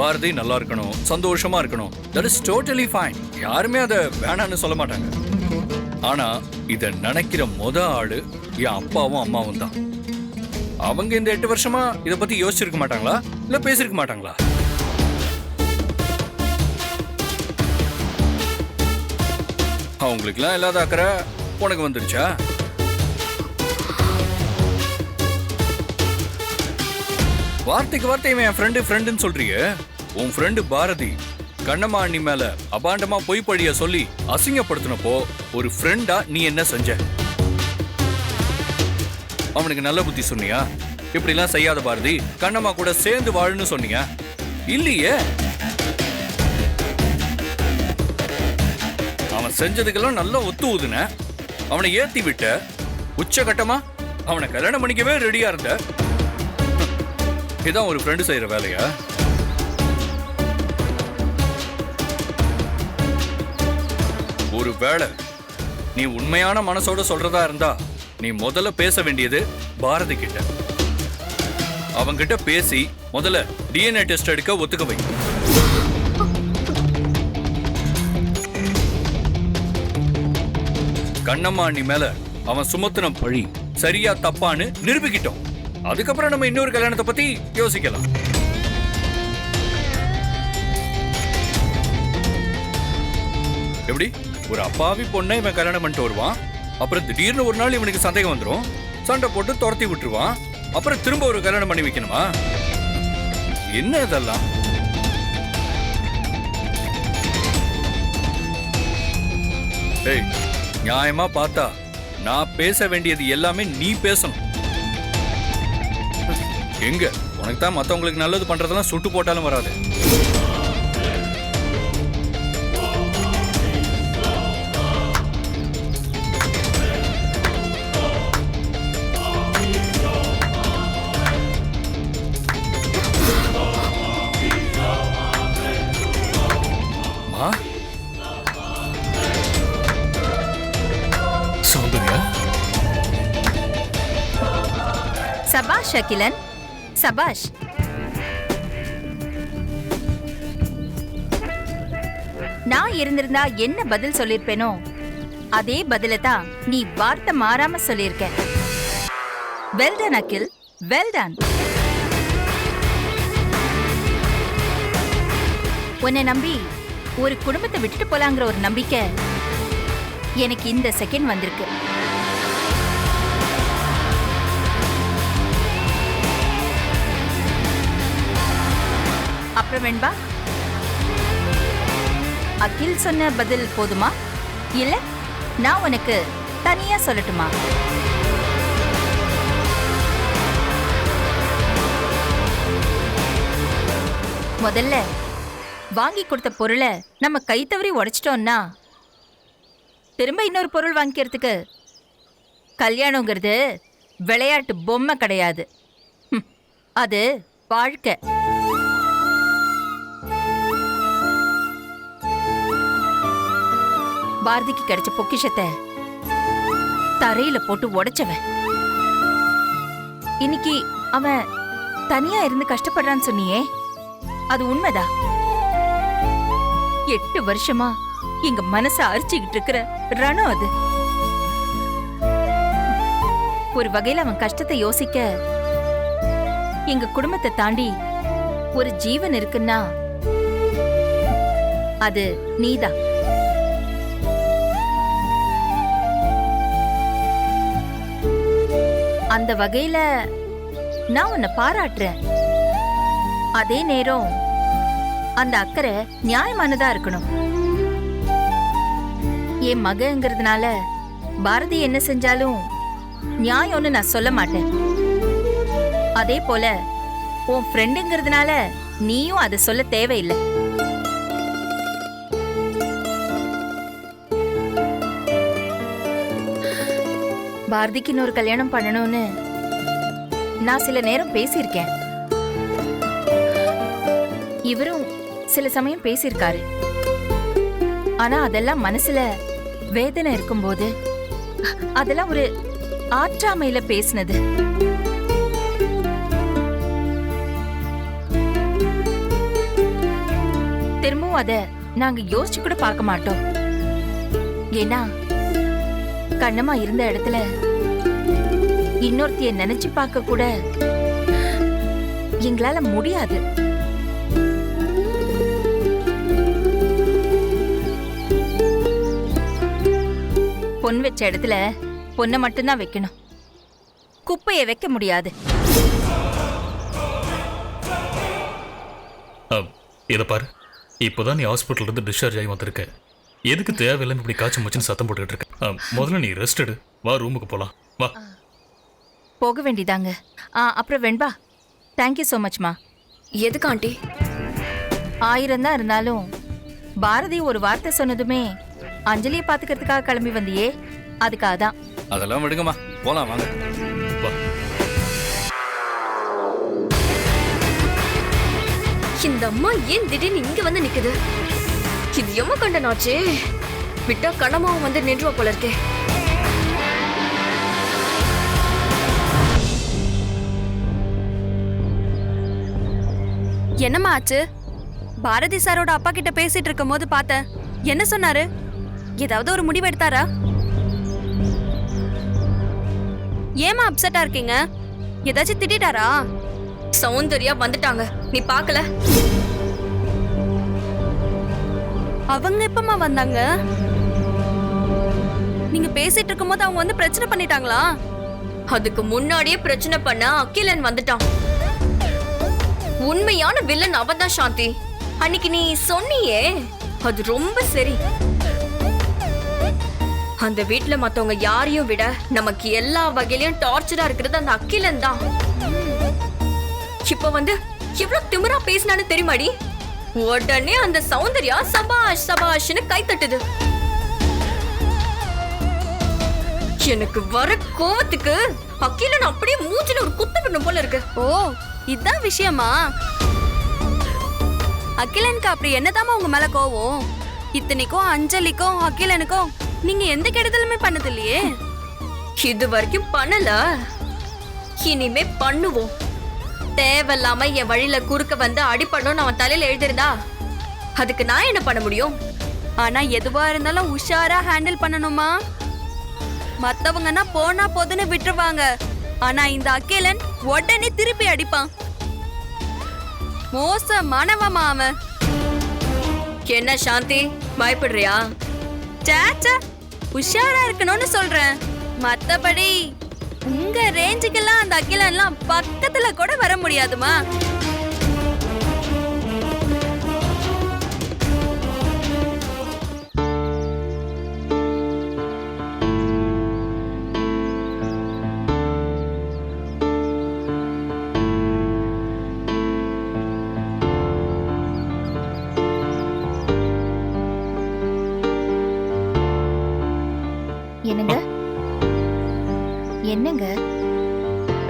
பாரதி நல்லா இருக்கணும், சந்தோஷமா இருக்கணும், தட் இஸ் டோட்டலி ஃபைன். யாருமே அதை வேணான்னு சொல்ல மாட்டாங்க. ஆனா இத நினைக்கிற ஆளு என் அப்பாவும் அம்மாவும் தான். அவங்க இந்த 8 வருஷமா இத பத்தி யோசிச்சிருக்க மாட்டாங்களா, இல்ல பேசிருக்க மாட்டாங்களா? அவங்களுக்குலாம் இல்லாத அக்கறை உனக்கு வந்துருச்சா? வார்த்தைக்கு வார்த்தை என் ஃப்ரெண்டுன்னு சொல்றியே. உன் ஃப்ரெண்டு பாரதி கண்ணம்மா அண்ணி மேல அபாண்டமா பொய் பழிய சொல்லி அசிங்கப்படுத்தினப்போ ஒரு ஃப்ரெண்டா நீ என்ன செஞ்ச? அவனுக்கு நல்ல புத்தி சொன்னியா? இப்படி எல்லாம் செய்யாத பாரதி, கண்ணம்மா கூட சேர்ந்து வாழுன்னு சொன்னியா? இல்லையே. அவன் செஞ்சதுக்கெல்லாம் நல்லா ஒத்து ஊதுன, அவனை ஏத்தி விட்ட, உச்சகட்டமா அவனை கல்யாணம் பண்ணிக்கவே ரெடியா இருந்த. இதான் ஒரு ஃப்ரெண்டு செய்யற வேலையா? ஒரு வேளை நீ உண்மையான மனசோட சொல்றதா இருந்தா நீ முதல்ல பேச வேண்டியது பாரதி கிட்ட. அவங்கிட்ட பேசி முதல்ல DNA டெஸ்ட் எடுக்க ஒத்துக்க வை. கண்ணம்மா அண்ணி மேல அவன் சுமத்துன பழி சரியா தப்பான்னு நிரூபிக்கிட்டோம். அதுக்கப்புறம் நம்ம இன்னொரு கல்யாணத்தை பத்தி யோசிக்கலாம். எப்படி ஒரு அப்பாவி பொண்ணை இவன் கல்யாணம் பண்ணிட்டு வருவான், அப்புறம் திடீர்னு ஒரு நாள் இவனுக்கு சந்தேகம் வந்துடும், சண்டை போட்டு துரத்தி விட்டுருவான், அப்புறம் திரும்ப ஒரு கல்யாணம் பண்ணி வைக்கணுமா? என்ன இதெல்லாம்? ஏய், நியாயமா பார்த்தா நான் பேச வேண்டியது எல்லாமே நீ பேசணும். எங்க உனக்கு தான் மத்தவங்களுக்கு நல்லது பண்றதெல்லாம் சுட்டு போட்டாலும் வராது. சபாஷ் அகிலன், சபாஷ். நான் இருந்திருந்தா என்ன பதில் சொல்லிருப்பேனோ அதே பதில தான் நீ வார்த்தை மாறாம சொல்லியிருக்க. வெல் டன் அகில், வெல் டன். உன்னை நம்பி ஒரு குடும்பத்தை விட்டுட்டு போலாங்கிற ஒரு நம்பிக்கை எனக்கு இந்த செகண்ட் வந்திருக்கு. அப்புறம் வேண்பா, அகில் சொன்ன பதில் போதுமா, இல்ல நான் உனக்கு தனியா சொல்லட்டுமா? முதல்ல வாங்கி கொடுத்த பொருளை நம்ம கை தவறி உடைச்சிட்டோம்னா திரும்ப இன்னொரு பொருள் வாங்கிக்கிறதுக்கு கல்யாணங்கிறது விளையாட்டு பொம்மை கிடையாது. அது வாழ்க்கை. பாரதிக்கு கிடைச்ச பொக்கிஷத்தை தரையில போட்டு உடைச்சவன் இன்னைக்கு அவன் தனியா இருந்து கஷ்டப்படுறான்னு சொன்னியே, அது உண்மைதான். 8 வருஷமா எங்க மனசை அரிச்சுக்கிட்டு இருக்கிற ரணம் அது. ஒரு வகையில அவன் கஷ்டத்தை யோசிக்க எங்க குடும்பத்தை தாண்டி ஒரு ஜீவன் இருக்குன்னா அது நீதான். அந்த வகையில நான் உன்னை பாராட்டுறேன். அதே நேரம் அந்த அக்கறை நியாயமானதா இருக்கணும். என் மகங்கிறதுனால பாரதி என்ன செஞ்சாலும் நியாயம்னு நான் சொல்ல மாட்டேன். அதே போல உன் ஃப்ரெண்டுங்கிறதுனால நீயும் அதை சொல்ல தேவையில்லை. பாரதிக்கு இன்னொரு கல்யாணம் பண்ணணும்னு நான் சில நேரம் பேசியிருக்கேன். இவரும் சில சமயம் பேசியிருக்காரு. ஆனா அதெல்லாம் மனசுல வேதனை இருக்கும்போது அதெல்லாம் ஒரு ஆற்றாமையில பேசினது. திரும்பவும் அத நாங்க யோசிச்சு கூட பார்க்க மாட்டோம். ஏன்னா கண்ணம்மா இருந்த இடத்துல இன்னொருத்திய நினைச்சு பார்க்க கூட எங்களால முடியாது. பொன் வச்ச இடத்துல பொண்ணை மட்டும்தான் வைக்கணும், குப்பையை வைக்க முடியாது. இதை பாரு, இப்போதான் நீ ஹாஸ்பிட்டல் இருந்து டிஸ்சார்ஜ் ஆகி வந்திருக்க. எதுக்கு தேவையில்லாம இப்படி காய்ச்சி மச்சுன்னு சத்தம் போட்டுக்கிட்டு இருக்க? முதல்ல நீ ரெஸ்ட் எடு, வா ரூமுக்கு போலாம் வா. போக வேண்டியதாங்க. அப்புறம் வெண்பா, தேங்க்யூ ஸோ மச்மா. எதுக்கு ஆண்டி? 1000 தான் இருந்தாலும் பாரதி ஒரு வார்த்தை சொன்னதுமே அஞ்சலியை பாத்துக்கிறதுக்காக கிளம்பி வந்தியே, அதுக்காக தான். அதெல்லாம் விடுங்கம்மா, போலாம் வாங்க. வா. இந்த அம்மா ஏன் திடீர்னு இங்க வந்து நிக்குது? இது எம்ம கண்டனாச்சே, விட்டா கணமாவும் வந்து நின்றுவா போல இருக்கே. என்னம்மா ஆச்சு? பாரதி சாரோட அப்பா கிட்ட பேசிட்டு இருக்கும் போது பார்த்தேன். என்ன சொன்னாரு? ஏதாவது ஒரு முடிவு எடுத்தாரா? ஏமா அப்செட்டா இருக்கீங்க? ஏதாச்சும் திட்டாரா? சௌந்தர்யா வந்துட்டாங்க, நீ பாக்கல? அவங்க எப்பமா வந்தாங்க? நீங்க பேசிட்டு இருக்கும் போது அவங்க வந்து பிரச்சனை பண்ணிட்டாங்களா? அதுக்கு முன்னாடியே பிரச்சனை பண்ண அகிலன் வந்துட்டான். உண்மையான வில்லன் அவன்தான் சாந்தி. அன்னைக்கு நீ சொன்னியே, அது ரொம்ப சரி. அந்த வீட்டுல மத்தவங்க யாரையும் விட நமக்கு எல்லா வகையிலயும் டார்ச்சரா இருக்கிறது அந்த அகிலன் தான். இப்ப வந்து எவ்வளவு திமிரா பேசினான்னு தெரியுமாடி? உடனே அந்த சௌந்தர்யா சபாஷ் சபாஷ்னு கை தட்டுது. எனக்கு வர கோவத்துக்கு அகிலன் அப்படியே மூஞ்சில ஒரு குத்து பண்ணும் போல இருக்கு. ஓ, இதான் விஷயமா? அகிலனுக்கு அப்படி என்னதாமா உங்க மேல கோவம்? இத்தனைக்கும் அஞ்சலிக்கும் அகிலனுக்கும் நீங்க எந்த கெடுதலுமே பண்ணது இல்லையே. இது வரைக்கும் பண்ணல. இனிமே பண்ணுவோம். தேவையில்லாம என் வழியில குறுக்க வந்து அடிப்படணும்னு அவன் தலையில எழுதிருந்தா அதுக்கு நான் என்ன பண்ண முடியும்? ஆனா எதுவா இருந்தாலும் உஷாரா ஹேண்டில் பண்ணணுமா? மத்தவங்கன்னா போனா போதுன்னு விட்டுருவாங்க. ஆனா இந்த அகிலன் உடனே திருப்பி அடிப்பான். மோசமானவமா அவன். என்ன சாந்தி, பயப்படுறியா? சேச்சா, உஷாரா இருக்கணும்னு சொல்றேன். மத்தபடி உங்க ரேஞ்சுக்கெல்லாம் அந்த அகிலன்லாம் பக்கத்துல கூட வர முடியாதுமா. என்னங்க என்னங்க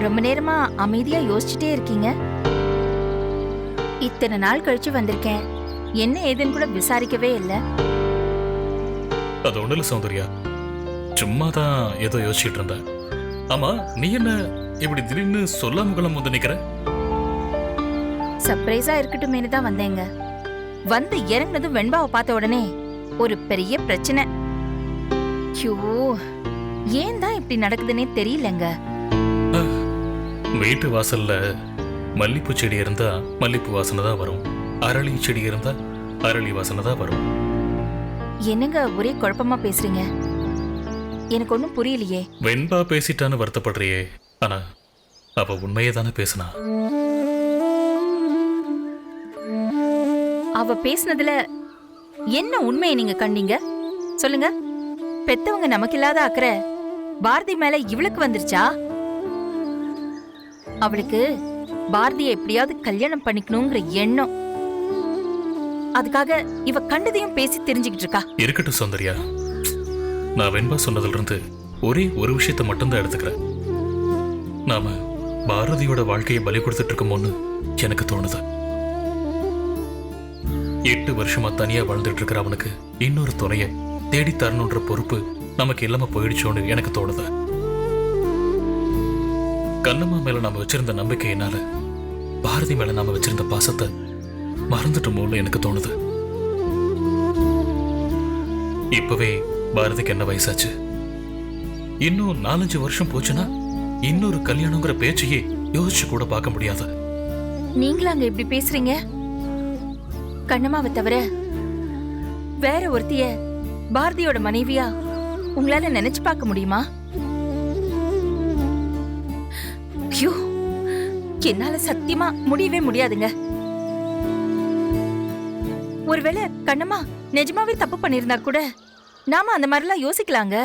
ரொம்ப நேரமா அமைதியா யோசிச்சுட்டே இருக்கீங்க? இத்தனை நாள் கழிச்சு வந்திருக்கேன், என்ன ஏதுன்னு கூட விசாரிக்கவே இல்ல. அது ஒண்ணு இல்ல சௌந்தர்யா, சும்மா தான் ஏதோ யோசிச்சுட்டு இருந்தேன். ஆமா, நீ என்ன இப்படி திடீர்னு சொல்லாம குளம் வந்து நிக்கிற? சர்ப்ரைஸா இருக்கட்டுமேனு தான் வந்தேங்க. வந்து இறங்குனதும் வெண்பாவை பார்த்த உடனே ஒரு பெரிய பிரச்சனை. ஐயோ, ஏன் தான் இப்படி நடக்குதுன்னே தெரியலங்க. வீட்டு வாசல்ல மல்லிப்பூ செடி இருந்தா மல்லிப்பூ வாசனை தான் வரும், அரளி செடி இருந்தா அரளி வாசனை தான் வரும். என்னங்க ஒரே குழப்பமா பேசுறீங்க? எனக்கு ஒண்ணும் புரியலையே. வெண்பா பேசிட்டான்னு வருத்தப்படுறியே, ஆனா அவ உண்மையே தானே பேசினா. அவ பேசுனதுல என்ன உண்மையை நீங்க கண்டீங்க சொல்லுங்க? பெத்தவங்க நமக்கு இல்லாத அக்கறை பாரதி மேல இவளுக்கு வந்துருச்சா? அவளுக்கு பாரதியை எப்படியாவது கல்யாணம் பண்ணிக்கணுங்கிற எண்ணம். அதுக்காக இவ கண்டதையும் பேசி தெரிஞ்சுக்கிட்டு இருக்கா. இருக்கட்டும் சௌந்தர்யா, நான் வெண்பா சொன்னதுல இருந்து ஒரே ஒரு விஷயத்தை மட்டும்தான் எடுத்துக்கிறேன். நாம பாரதியோட வாழ்க்கையை பலி கொடுத்துட்டு இருக்கோமோன்னு எனக்கு தோணுது. 8 வருஷமா தனியா வாழ்ந்துட்டு இருக்கிற அவனுக்கு இன்னொரு துணைய தேடி தரணுன்ற பொறுப்பு நமக்கு இல்லாம போயிடுச்சோன்னு எனக்கு தோணுது. கண்ணம்மா மேல நாம வச்சிருந்த நம்பிக்கையினால பாரதி மேல நாம வச்சிருந்த பாசத்தை மறந்துட்டோமோன்னு எனக்கு தோணுது. இப்பவே பாரதிக்கு என்ன வயசாச்சு? இன்னும் 4-5 வருஷம் போச்சுன்னா இன்னொரு கல்யாணங்கிற பேச்சையே யோசிச்சு கூட பார்க்க முடியாது. நீங்களா அங்க இப்படி பேசுறீங்க? கண்ணம்மாவை தவிர வேற ஒருத்திய பாரதியோட மனைவியா உங்களால நினைச்சு பார்க்க முடியுமா? ஐயோ, என்னால சத்தியமா முடியவே முடியாதுங்க. ஒருவேளை கண்ணம்மா நிஜமாவே தப்பு பண்ணிருந்தா கூட நாம அந்த மாதிரிலாம் யோசிக்கலாங்க.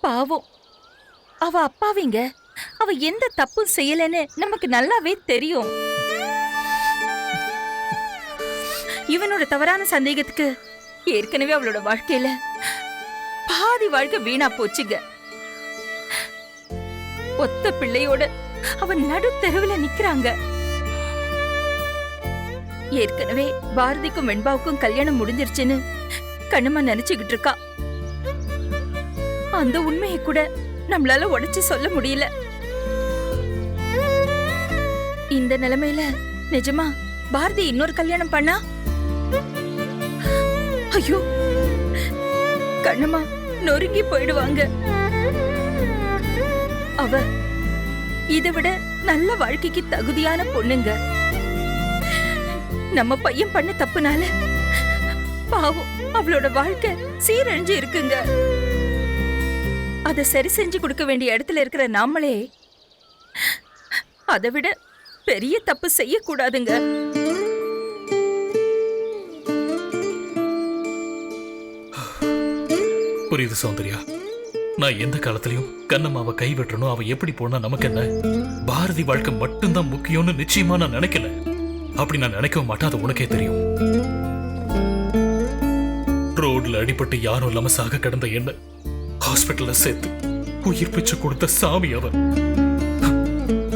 பாவம், அவ அப்பாவிங்க. அவ எந்த தப்பும் செய்யலன்னு நமக்கு நல்லாவே தெரியும். இவனோட தவறான சந்தேகத்துக்கு ஏற்கனவே அவளோட வாழ்க்கையில பாதி வாழ்க்கை வீணா போச்சுங்க. ஒத்த பிள்ளையோட அவன் நடு தெருவுல நிக்கிறாங்க. ஏற்கனவே பாரதிக்கும் வெண்பாவுக்கும் கல்யாணம் முடிஞ்சிருச்சுன்னு கண்ணம்மா நினைச்சுக்கிட்டு இருக்கா. அந்த உண்மையை கூட நம்மளால உடைச்சு சொல்ல முடியல. இந்த நிலைமையில நிஜமா பாரதி இன்னொரு கல்யாணம் பண்ணா, ஐயோ, கண்ணம்மா நொறுங்கி போயிடுவாங்க. அவ இதை விட நல்ல வாழ்க்கைக்கு தகுதியான பொண்ணுங்க. நம்ம பையன் பண்ண தப்புனால பாவம் அவளோட வாழ்க்கை சீரழிஞ்சு இருக்குங்க. அதை சரி செஞ்சு கொடுக்க வேண்டிய இடத்துல இருக்கிற நாமளே அதை விட பெரிய தப்பு செய்யக்கூடாதுங்க. புரியுது சௌந்தர்யா, நான் எந்த காலத்திலயும் கண்ணம்மாவை கைவிட்டணும். அவ எப்படி போனா நமக்கு என்ன? பாரதி வாழ்க்கை மட்டும்தான் முக்கியம்னு நிச்சயமா நான் நினைக்கல. அப்படி நான் நினைக்கவும் மாட்டேன், அது உனக்கே தெரியும். ரோட்ல அடிபட்டு யாரும் இல்லாம சாக கிடந்த என்ன ஹாஸ்பிட்டல்ல சேர்த்து உயிர் பிச்சை கொடுத்த சாமி அவன்.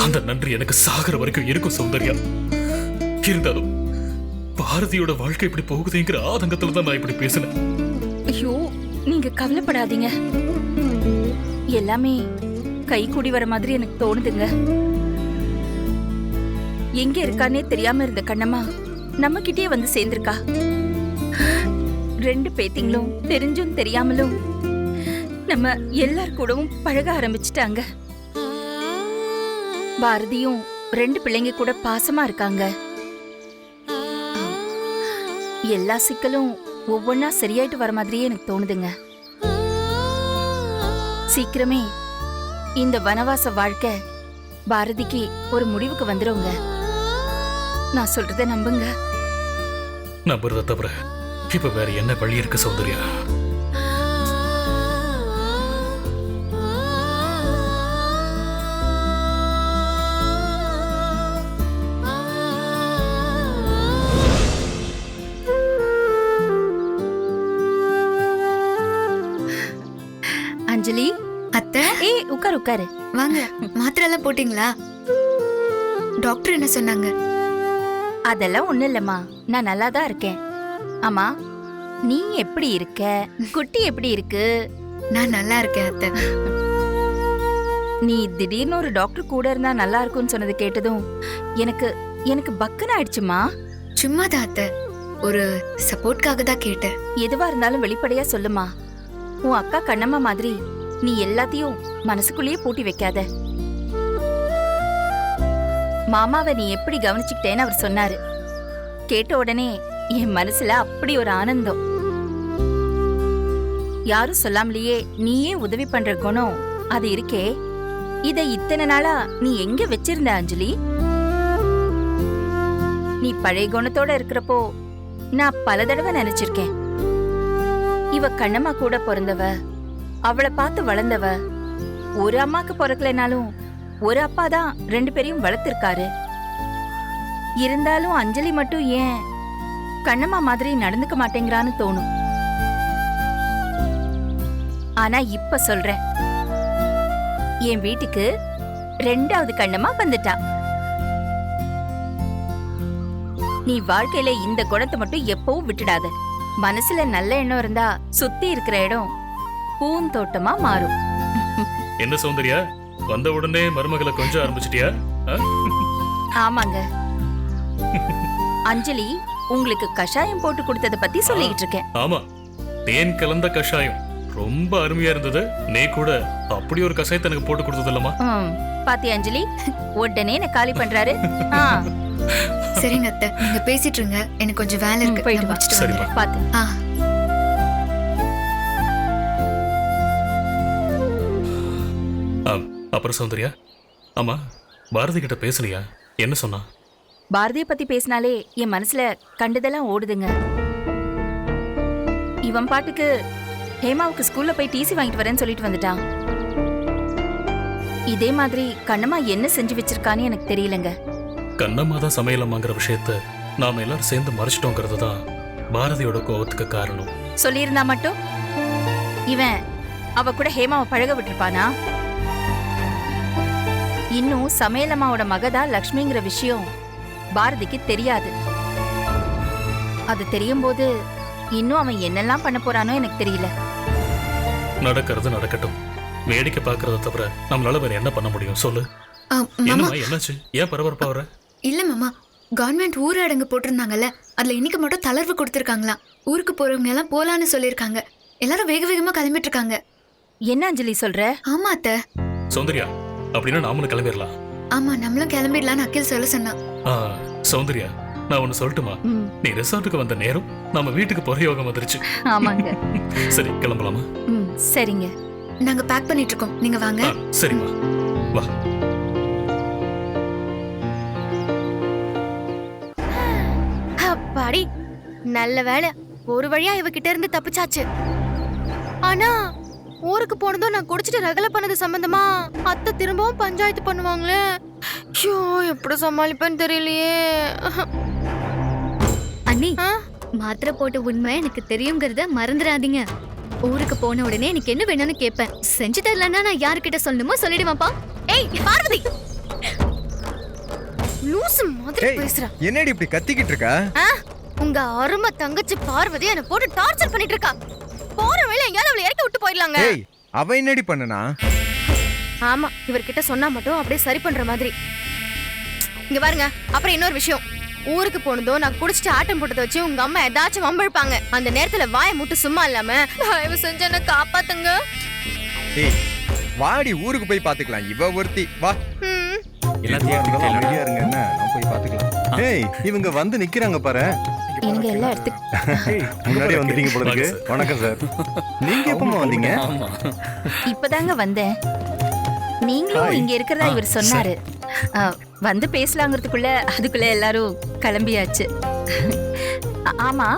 அந்த நன்றி எனக்கு சாகர வரைக்கும் இருக்கும் சௌந்தர்யா. இருந்தாலும் பாரதியோட வாழ்க்கை இப்படி போகுதுங்கிற ஆதங்கத்துல தான் நான் இப்படி பேசினேன். ஐயோ, நீங்க கவலைப்படாதீங்க. எல்லாமே கை கூடி வர மாதிரி எனக்கு தோணுதுங்க. எங்க இருக்கானே தெரியாம இருந்த கண்ணம்மா நம்ம கிட்டே வந்து சேர்ந்திருக்கா. 2 பேத்திங்களும் தெரிஞ்சும் தெரியாமலும் நம்ம எல்லார் கூடவும் பழக ஆரம்பிச்சிட்டாங்க. பாரதியும் 2 பிள்ளைங்க கூட பாசமா இருக்காங்க. எல்லா சிக்கலும் ஒவ்வொன்னா சரியாயிட்டு வர மாதிரியே எனக்கு தோணுதுங்க. சீக்கிரமே இந்த வனவாச வாழ்க்கை பாரதிக்கு ஒரு முடிவுக்கு வந்துருங்க. நான் சொல்றத நம்புங்க. நம்புறத தவிர இப்ப வேற என்ன வழி இருக்கு சௌந்தர்யா? அஞ்சலி, அத்தை ஏய் உட்காரு உட்காரு. வாங்க. மாத்திரை எல்லாம் போட்டீங்களா? டாக்டர் என்ன சொன்னாங்க? அதெல்லாம் ஒண்ணு இல்லம்மா, நான் நல்லா தான் இருக்கேன். ஆமா, நீ எப்படி இருக்க? குட்டி எப்படி இருக்கு? நான் நல்லா இருக்கேன் அத்தை. நீ திடீர்னு ஒரு டாக்டர் கூட இருந்தா நல்லா இருக்கும்னு சொன்னது கேட்டதும் எனக்கு எனக்கு பக்குன்னு ஆயிடுச்சுமா. சும்மாதான் அத்தை, ஒரு சப்போர்ட்காக தான் கேட்டேன். எதுவா இருந்தாலும் வெளிப்படையா சொல்லுமா. உன் அக்கா கண்ணம்மா மாதிரி நீ எல்லாத்தையும் மனசுக்குள்ளேயே பூட்டி வைக்காத. மாமாவை நீ எப்படி கவனிச்சுக்கிட்டேன்னு அவர் சொன்னாரு. கேட்ட உடனே என் மனசுல அப்படி ஒரு ஆனந்தம். யாரும் சொல்லாமலேயே நீயே உதவி பண்ற குணம் அது இருக்கே, இத இத்தனை நாளா நீ எங்க வச்சிருந்த அஞ்சலி? நீ பழைய குணத்தோட இருக்கிறப்போ நான் பல தடவை நினைச்சிருக்கேன். இவ கண்ணம்மா கூட பிறந்தவ, அவளை பார்த்து வளர்ந்தவ. ஒரு அம்மாக்கு பிறக்கலைனாலும் ஒரு அப்பா தான் 2 பேரையும் வளர்த்திருக்காரு. இருந்தாலும் அஞ்சலி மட்டும் ஏன் கண்ணம்மா மாதிரி நடந்துக்க மாட்டேங்கிறான்னு தோணும். ஆனா இப்ப சொல்றேன், என் வீட்டுக்கு 2வது கண்ணம்மா வந்துட்டா. நீ வாழ்க்கையில இந்த குணத்தை மட்டும் எப்பவும் விட்டுடாத. மனசுல நல்ல எண்ணம் இருந்தா சுத்தி இருக்கிற இடம் பூந்தோட்டமா மாறும். என்ன சௌந்தர்யா, வந்த உடனே மருமகளை கொஞ்சம் ஆரம்பிச்சிட்டியா? ஆமாங்க. அஞ்சலி உங்களுக்கு கஷாயம் போட்டு கொடுத்தத பத்தி சொல்லிட்டு இருக்கேன். ஆமா, தேன் கலந்த கஷாயம் ரொம்ப அருமையா இருந்தது. நீ கூட அப்படி ஒரு கஷாயத்தை எனக்கு போட்டு கொடுத்தது இல்லமா? பாத்தி அஞ்சலி உடனே என்ன காலி பண்றாரு. சரிங்க அத்தை, நீங்க பேசிட்டு இருங்க, எனக்கு கொஞ்சம் வேலை இருக்கு. போயிட்டு நான் வா. முடிச்சிட்டு சரிம்மா. வந்துடுறேன். பாத்து. ஆ. அப்புறம் சௌந்தர்யா, ஆமா பாரதி கிட்ட பேசலையா? என்ன சொன்னா? பாரதிய பத்தி பேசினாலே என் மனசுல கண்டதெல்லாம் ஓடுதுங்க. இவன் பாட்டுக்கு ஹேமாவுக்கு ஸ்கூல்ல போய் டிசி வாங்கிட்டு வரேன்னு சொல்லிட்டு வந்துட்டான். இதே மாதிரி கண்ணம்மா என்ன செஞ்சு வச்சிருக்கான்னு எனக்கு தெரியலங்க. கண்ணம்மா தான் சமையலம்மாங்கிற விஷயத்த நாம எல்லாரும் சேர்ந்து மறைச்சிட்டோங்கிறது தான் பாரதியோட கோவத்துக்கு காரணம். சொல்லியிருந்தா மட்டும் இவன் அவ கூட ஹேமாவை பழக விட்டுருப்பானா? இன்னும் சமையலம்மாவோட மகதா லக்ஷ்மிங்கிற விஷயம் பாரதிக்கு தெரியாது. அது தெரியும் போது இன்னும் அவன் என்னெல்லாம் பண்ண போறானோ எனக்கு தெரியல. நடக்கிறது நடக்கட்டும், வேடிக்கை பார்க்கறத தவிர நம்மளால வேற என்ன பண்ண முடியும் சொல்லு. மாமா, என்னம்மா என்னாச்சு? ஏன் பரபரப்பா வர? இல்ல மாமா, கவர்மெண்ட் ஊரடங்கு போட்டிருந்தாங்கல்ல, அதுல இன்னைக்கு மட்டும் தளர்வு கொடுத்திருக்காங்களாம். ஊருக்கு போறவங்க எல்லாம் போலான்னு சொல்லிருக்காங்க. எல்லாரும் வேக வேகமா கிளம்பிட்டு இருக்காங்க. என்ன அஞ்சலி சொல்ற? ஆமா அத்தை. சௌந்தர்யா, அப்படின்னா நாமளும் கிளம்பிடலாம். ஆமா, நம்மளும் கிளம்பிடலான்னு அகில் சொல்ல சொன்னான். சௌந்தர்யா, நான் ஒன்னு சொல்லட்டுமா? நீ ரெசார்ட்டுக்கு வந்த நேரம் நம்ம வீட்டுக்கு போற யோகம் வந்துருச்சு. ஆமாங்க. சரி, கிளம்பலாமா? சரிங்க. நாங்க பேக் பண்ணிட்டு இருக்கோம், நீங்க வாங்க. சரிம்மா, வா. அப்பாடி, நல்ல வேலை, ஒரு வழியா இவகிட்ட இருந்து தப்பிச்சாச்சு. ஆனா ஊருக்கு போனதும் நான் குடிச்சிட்டு ரகலை பண்ணது சம்பந்தமா அத்தை திரும்பவும் பஞ்சாயத்து பண்ணுவாங்களே. ஐயோ, எப்படி சமாளிப்பேன்னு தெரியலையே. அண்ணி, மாத்திரை போட்ட உண்மை எனக்கு தெரியுங்கிறத மறந்துடாதீங்க. ஊருக்கு போன உடனே எனக்கு என்ன வேணும்னு கேட்பேன். செஞ்சு தரலன்னா நான் யாருக்கிட்ட சொல்லணுமோ சொல்லிடுவாப்பா. ஏய் பார்வதி, லூசு மாதிரி பேசுற. என்னடி இப்படி கத்திக்கிட்டு இருக்க? உங்க அருமை தங்கச்சி பார்வதி என்ன போட்டு டார்ச்சர் பண்ணிட்டு இருக்கா. போற வேளை எங்கயாவது அவளை இறக்கி விட்டு போயிடலாங்க. ஏய், அவ என்னடி பண்ணனா? ஆமா இவர்கிட்ட சொன்னா மட்டும் அப்படியே சரி பண்ற மாதிரி. இங்க பாருங்க, அப்புறம் இன்னொரு விஷயம். ஊருக்கு போனதும் நான் குடிச்சிட்டு ஆட்டம் போட்டதை வச்சு உங்க அம்மா ஏதாச்சும் வம்பிழுப்பாங்க. அந்த நேரத்துல வாயை முட்டு சும்மா இல்லாம தயவு செஞ்சு என்ன காப்பாத்துங்க. ஏய் வாடி ஊருக்கு போய் பாத்துக்கலாம். இவ ஒருத்தி வா. எல்லாத்தையும் இருந்தாலும் கேளுடா. அமைதியா இருங்க என்ன, நான் போய் பாத்துக்கலாம். ஏய் இவங்க வந்து நிக்கிறாங்க பாரு. எனக்கு எல்லாம் எடுத்து முன்னாடி வந்துட்டீங்க போல இருக்கு. வணக்கம் சார். நீங்க எப்பமா வந்தீங்க? ஆமா. இப்பதாங்க வந்தேன். நீங்களும் இங்க இருக்கிறதா இவர் சொன்னாரு. வந்து பேசலாங்கிறதுக்குள்ள அதுக்குள்ள எல்லாரும் கிளம்பியாச்சு. ஆமா,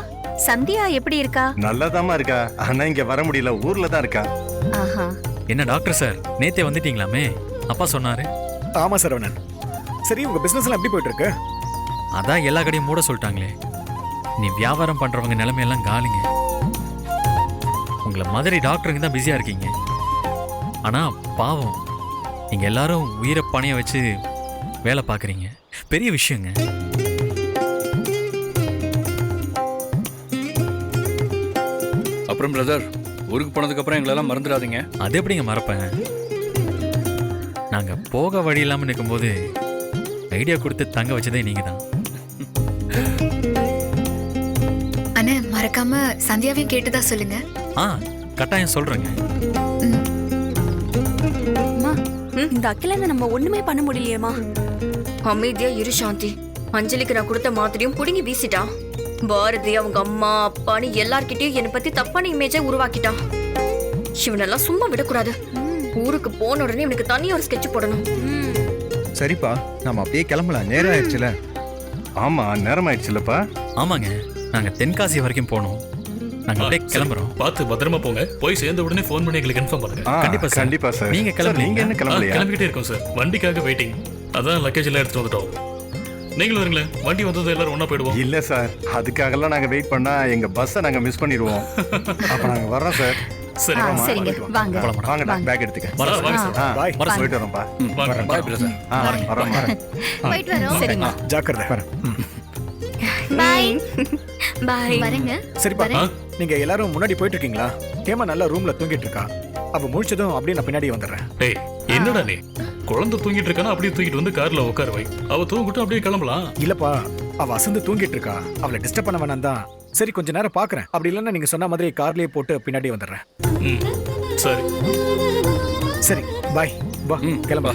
சந்தியா எப்படி இருக்கா? நல்லாதாம்மா இருக்கா. ஆனா இங்க வர முடியல, ஊர்ல தான் இருக்கா. ஆஹா. என்ன டாக்டர் சார், நேத்தே வந்துட்டீங்களாமே? அப்பா சொன்னாரு. ஆமா சரவணன். சரி, உங்க பிசினஸ் எல்லாம் எப்படி போயிட்டு இருக்கு? அதான் எல்லா கடையும் மூட சொல்லிட்டாங்களே. நீ வியாபாரம் பண்றவங்க நிலைமையெல்லாம் காலிங்க. உங்களை மாதிரி டாக்டருங்க தான் பிஸியா இருக்கீங்க. ஆனா பாவம், நீங்க எல்லாரும் உயிரை பணைய வச்சு வேலை பார்க்குறீங்க. பெரிய விஷயங்க. அப்புறம் பிரதர், ஊருக்கு போனதுக்கு அப்புறம் எங்களெல்லாம் மறந்துடாதீங்க. அது எப்படிங்க மறப்பேன்? நாங்க போக வழி இல்லாம நிற்கும்போது ஐடியா கொடுத்து தங்க வச்சதே நீங்க தான். அண்ணே, மறக்காம சந்தியாவையும் கேட்டுதா சொல்லுங்க. கட்டாயம் சொல்றேங்க. இந்த அகிலனை நம்ம ஒண்ணுமே பண்ண முடியலையேமா. அமைதியா இரு சாந்தி. அஞ்சலிக்கு நான் கொடுத்த மாத்திரையும் புடுங்கி வீசிட்டான். பாரதி அவங்க அம்மா அப்பான்னு எல்லார்கிட்டயும் என்னை பத்தி தப்பான இமேஜை உருவாக்கிட்டான். இவனெல்லாம் சும்மா விடக்கூடாது. ஊருக்கு போன உடனே இவனுக்கு தனி ஒரு ஸ்கெட்ச் போடணும். சரிப்பா, நாம அப்படியே கிளம்பலாம். நேரம் ஆயிடுச்சுல. ஆமா நேரம் ஆயிடுச்சுல்லப்பா. ஆமாங்க, நாங்க தென்காசி வரைக்கும் போனோம். நாங்க அப்படியே கிளம்புறோம். பார்த்து பத்திரமா போங்க. போய் சேர்ந்த உடனே ஃபோன் பண்ணி எங்களுக்கு இன்ஃபார்ம் பண்ணுங்க. கண்டிப்பா சார். கண்டிப்பா சார். நீங்க சார், கிளம்புறீங்க? நீங்க என்ன கிளம்பலையா? கிளம்பிக்கிட்டே இருக்கோம் சார். வண்டிக்காக வெயிட்டிங். அதான் லக்கேஜ் எல்லாம் எடுத்துட்டு வந்துட்டோம். நீங்களும் வரீங்களே, வண்டி வந்தது எல்லாரும் ஒண்ணா போயிடுவோம். இல்ல சார், அதுக்காகலாம் நாங்க வெயிட் பண்ணா எங்க பஸ்ஸை நாங்க மிஸ் பண்ணிடுவோம். அப்ப நாங்க வர்றோம் சார். சரி சரிங்க, வாங்க. வாங்க, பேக் எடுத்துக்க. வாங்க சார். பாய். போயிட்டு வரோம்ப்பா. வாங்க. பாய் பிரதர். வரோம். போயிட்டு வரோம். சரிங்க. ஜாக்கிரதை. பாய். பாய். வரேங்க. சரிப்பா, ஆ? நீங்க எல்லாரும் முன்னாடி போயிட்டு இருக்கீங்களா? ஹேமா நல்லா ரூம்ல தூங்கிட்டு இருக்கா. அவ முழிச்சதும் அப்படியே நான் பின்னாடி வந்துடுறேன். டேய், என்னடா நீ? குழந்தை தூங்கிட்டு இருக்கானா, அப்படியே தூக்கிட்டு வந்து கார்ல உட்கார வை. அவ தூங்கிட்டு அப்படியே கிளம்பலாம். இல்லப்பா, அவ அசந்து தூங்கிட்டு இருக்கா. அவளை டிஸ்டர்ப் பண்ண வேணாம் தான். சரி, கொஞ்ச நேரம் பாக்குறேன். அப்படி இல்லைன்னா நீங்க சொன்ன மாதிரி கார்லயே போட்டு பின்னாடி வந்துடுறேன். ம், சரி. சரி, பாய். வா, கிளம்பா.